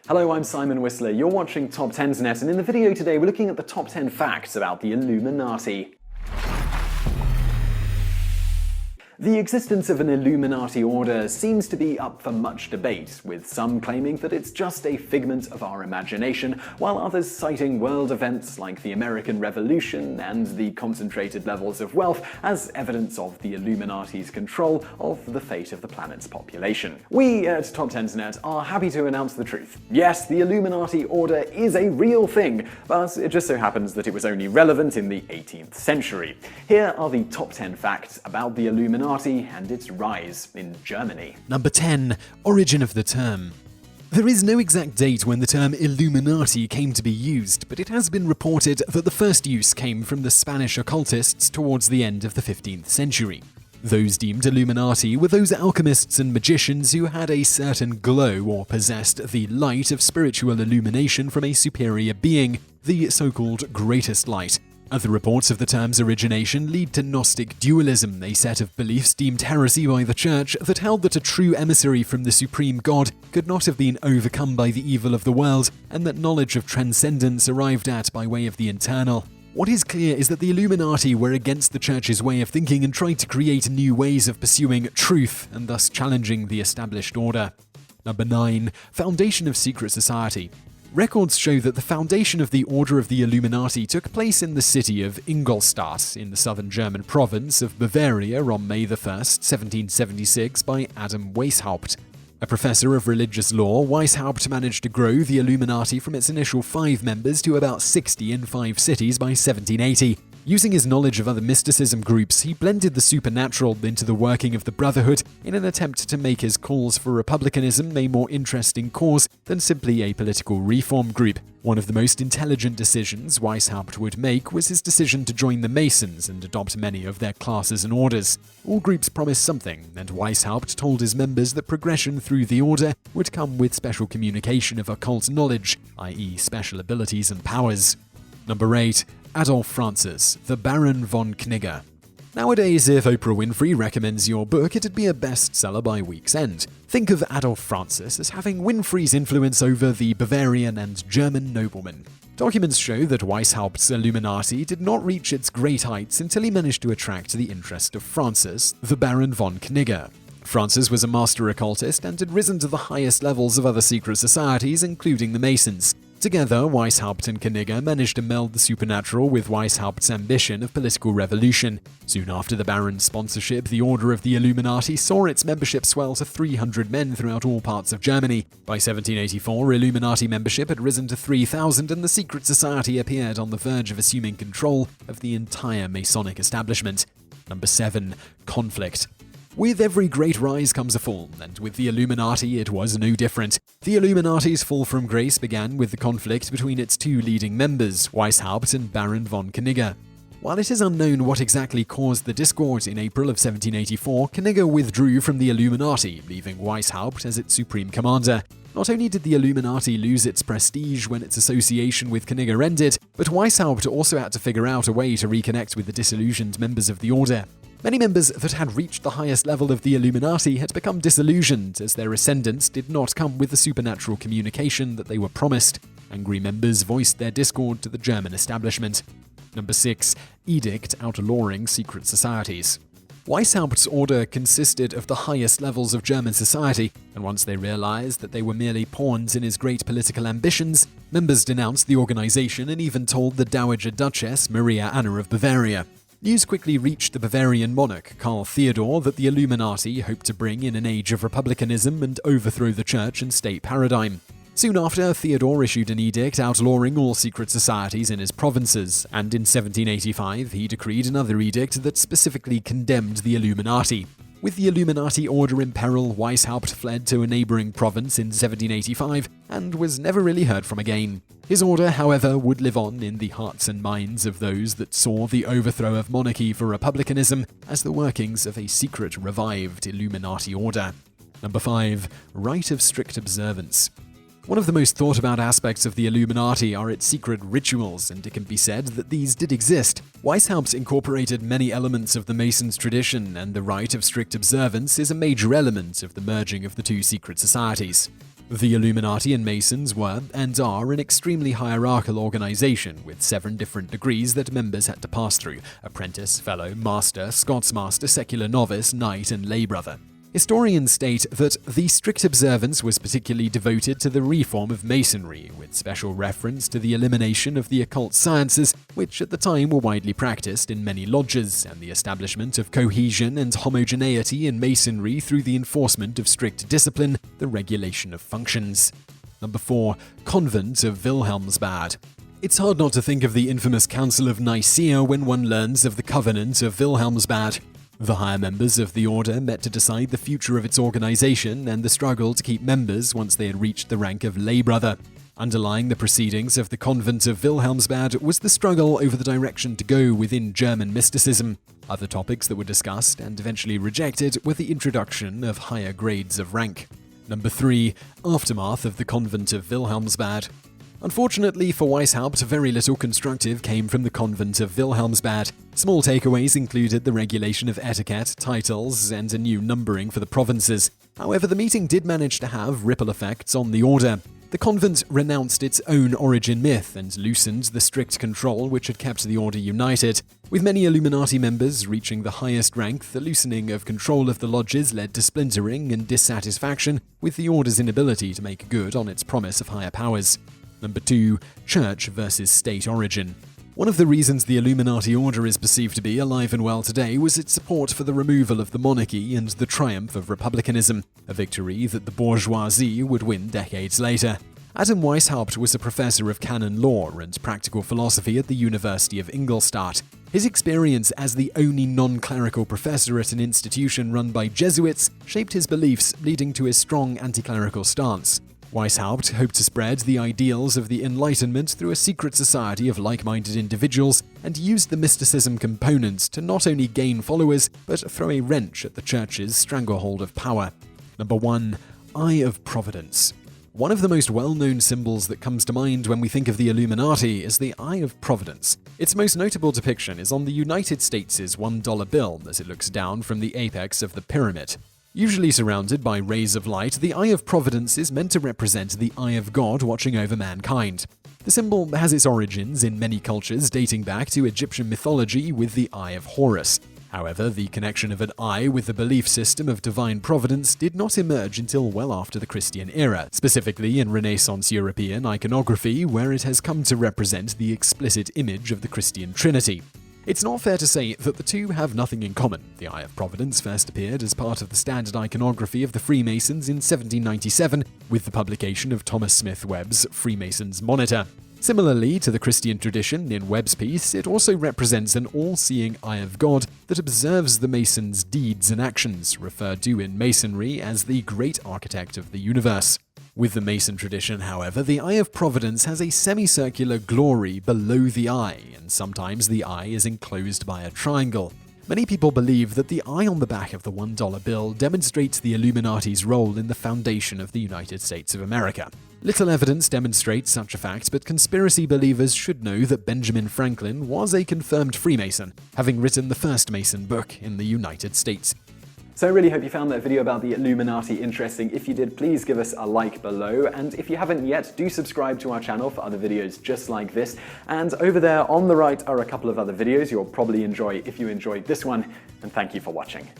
Hello, I'm Simon Whistler. You're watching TopTenzNet, and in the video today we're looking at the top 10 facts about the Illuminati. The existence of an Illuminati order seems to be up for much debate, with some claiming that it's just a figment of our imagination, while others citing world events like the American Revolution and the concentrated levels of wealth as evidence of the Illuminati's control of the fate of the planet's population. We at TopTenzNet are happy to announce the truth. Yes, the Illuminati order is a real thing, but it just so happens that it was only relevant in the 18th century. Here are the top 10 facts about the Illuminati and its rise in Germany. Number 10. Origin of the term. There is no exact date when the term Illuminati came to be used, but it has been reported that the first use came from the Spanish occultists towards the end of the 15th century. Those deemed Illuminati were those alchemists and magicians who had a certain glow or possessed the light of spiritual illumination from a superior being, the so-called greatest light. Other reports of the term's origination lead to Gnostic dualism, a set of beliefs deemed heresy by the Church that held that a true emissary from the supreme God could not have been overcome by the evil of the world, and that knowledge of transcendence arrived at by way of the internal. What is clear is that the Illuminati were against the Church's way of thinking and tried to create new ways of pursuing truth and thus challenging the established order. Number 9. Foundation of secret society. Records show that the foundation of the Order of the Illuminati took place in the city of Ingolstadt in the southern German province of Bavaria on May 1, 1776 by Adam Weishaupt. A professor of religious law, Weishaupt managed to grow the Illuminati from its initial 5 members to about 60 in 5 cities by 1780. Using his knowledge of other mysticism groups, he blended the supernatural into the working of the Brotherhood in an attempt to make his calls for republicanism a more interesting cause than simply a political reform group. One of the most intelligent decisions Weishaupt would make was his decision to join the Masons and adopt many of their classes and orders. All groups promised something, and Weishaupt told his members that progression through the order would come with special communication of occult knowledge, i.e. special abilities and powers. Number 8. Adolf Francis, the Baron von Knigge. Nowadays, if Oprah Winfrey recommends your book, it'd be a bestseller by week's end. Think of Adolf Francis as having Winfrey's influence over the Bavarian and German noblemen. Documents show that Weishaupt's Illuminati did not reach its great heights until he managed to attract the interest of Francis, the Baron von Knigge. Francis was a master occultist and had risen to the highest levels of other secret societies, including the Masons. Together, Weishaupt and Knigge managed to meld the supernatural with Weishaupt's ambition of political revolution. Soon after the Baron's sponsorship, the Order of the Illuminati saw its membership swell to 300 men throughout all parts of Germany. By 1784, Illuminati membership had risen to 3,000, and the secret society appeared on the verge of assuming control of the entire Masonic establishment. Number 7. Conflict. With every great rise comes a fall, and with the Illuminati it was no different. The Illuminati's fall from grace began with the conflict between its 2 leading members, Weishaupt and Baron von Knigge. While it is unknown what exactly caused the discord, in April of 1784, Knigge withdrew from the Illuminati, leaving Weishaupt as its supreme commander. Not only did the Illuminati lose its prestige when its association with Knigge ended, but Weishaupt also had to figure out a way to reconnect with the disillusioned members of the order. Many members that had reached the highest level of the Illuminati had become disillusioned, as their ascendants did not come with the supernatural communication that they were promised. Angry members voiced their discord to the German establishment. Number 6. Edict Outlawing secret societies. Weishaupt's order consisted of the highest levels of German society, and once they realized that they were merely pawns in his great political ambitions, members denounced the organization and even told the Dowager Duchess Maria Anna of Bavaria. News quickly reached the Bavarian monarch, Karl Theodor, that the Illuminati hoped to bring in an age of republicanism and overthrow the church and state paradigm. Soon after, Theodor issued an edict outlawing all secret societies in his provinces, and in 1785 he decreed another edict that specifically condemned the Illuminati. With the Illuminati order in peril, Weishaupt fled to a neighboring province in 1785 and was never really heard from again. His order, however, would live on in the hearts and minds of those that saw the overthrow of monarchy for republicanism as the workings of a secret revived Illuminati order. Number 5. Rite of strict observance. One of the most thought about aspects of the Illuminati are its secret rituals, and it can be said that these did exist. Weishaupt incorporated many elements of the Masons' tradition, and the rite of strict observance is a major element of the merging of the 2 secret societies. The Illuminati and Masons were, and are, an extremely hierarchical organization with 7 different degrees that members had to pass through: apprentice, fellow, master, Scotsmaster, secular novice, knight, and lay brother. Historians state that the strict observance was particularly devoted to the reform of Masonry, with special reference to the elimination of the occult sciences, which at the time were widely practiced in many lodges, and the establishment of cohesion and homogeneity in Masonry through the enforcement of strict discipline, the regulation of functions. Number 4. Convent of Wilhelmsbad. It's hard not to think of the infamous Council of Nicaea when one learns of the Covenant of Wilhelmsbad. The higher members of the order met to decide the future of its organization and the struggle to keep members once they had reached the rank of lay brother. Underlying the proceedings of the Convent of Wilhelmsbad was the struggle over the direction to go within German mysticism. Other topics that were discussed and eventually rejected were the introduction of higher grades of rank. Number 3. Aftermath of the Convent of Wilhelmsbad. Unfortunately for Weishaupt, very little constructive came from the Convent of Wilhelmsbad. Small takeaways included the regulation of etiquette, titles, and a new numbering for the provinces. However, the meeting did manage to have ripple effects on the order. The convent renounced its own origin myth and loosened the strict control which had kept the order united. With many Illuminati members reaching the highest rank, the loosening of control of the lodges led to splintering and dissatisfaction with the order's inability to make good on its promise of higher powers. Number 2. Church versus state origin. One of the reasons the Illuminati order is perceived to be alive and well today was its support for the removal of the monarchy and the triumph of republicanism, a victory that the bourgeoisie would win decades later. Adam Weishaupt was a professor of canon law and practical philosophy at the University of Ingolstadt. His experience as the only non-clerical professor at an institution run by Jesuits shaped his beliefs, leading to his strong anti-clerical stance. Weishaupt hoped to spread the ideals of the Enlightenment through a secret society of like-minded individuals and used the mysticism components to not only gain followers, but throw a wrench at the church's stranglehold of power. Number 1. Eye of Providence. One of the most well-known symbols that comes to mind when we think of the Illuminati is the Eye of Providence. Its most notable depiction is on the United States' $1 bill as it looks down from the apex of the pyramid. Usually surrounded by rays of light, the Eye of Providence is meant to represent the eye of God watching over mankind. The symbol has its origins in many cultures dating back to Egyptian mythology with the Eye of Horus. However, the connection of an eye with the belief system of divine providence did not emerge until well after the Christian era, specifically in Renaissance European iconography, where it has come to represent the explicit image of the Christian Trinity. It's not fair to say that the two have nothing in common. The Eye of Providence first appeared as part of the standard iconography of the Freemasons in 1797 with the publication of Thomas Smith Webb's Freemason's Monitor. Similarly to the Christian tradition in Webb's piece, it also represents an all-seeing eye of God that observes the Mason's deeds and actions, referred to in Masonry as the great architect of the universe. With the Mason tradition, however, the Eye of Providence has a semicircular glory below the eye, and sometimes the eye is enclosed by a triangle. Many people believe that the eye on the back of the $1 bill demonstrates the Illuminati's role in the foundation of the United States of America. Little evidence demonstrates such a fact, but conspiracy believers should know that Benjamin Franklin was a confirmed Freemason, having written the first Mason book in the United States. So I really hope you found that video about the Illuminati interesting. If you did, please give us a like below. And if you haven't yet, do subscribe to our channel for other videos just like this. And over there on the right are a couple of other videos you'll probably enjoy if you enjoyed this one. And thank you for watching.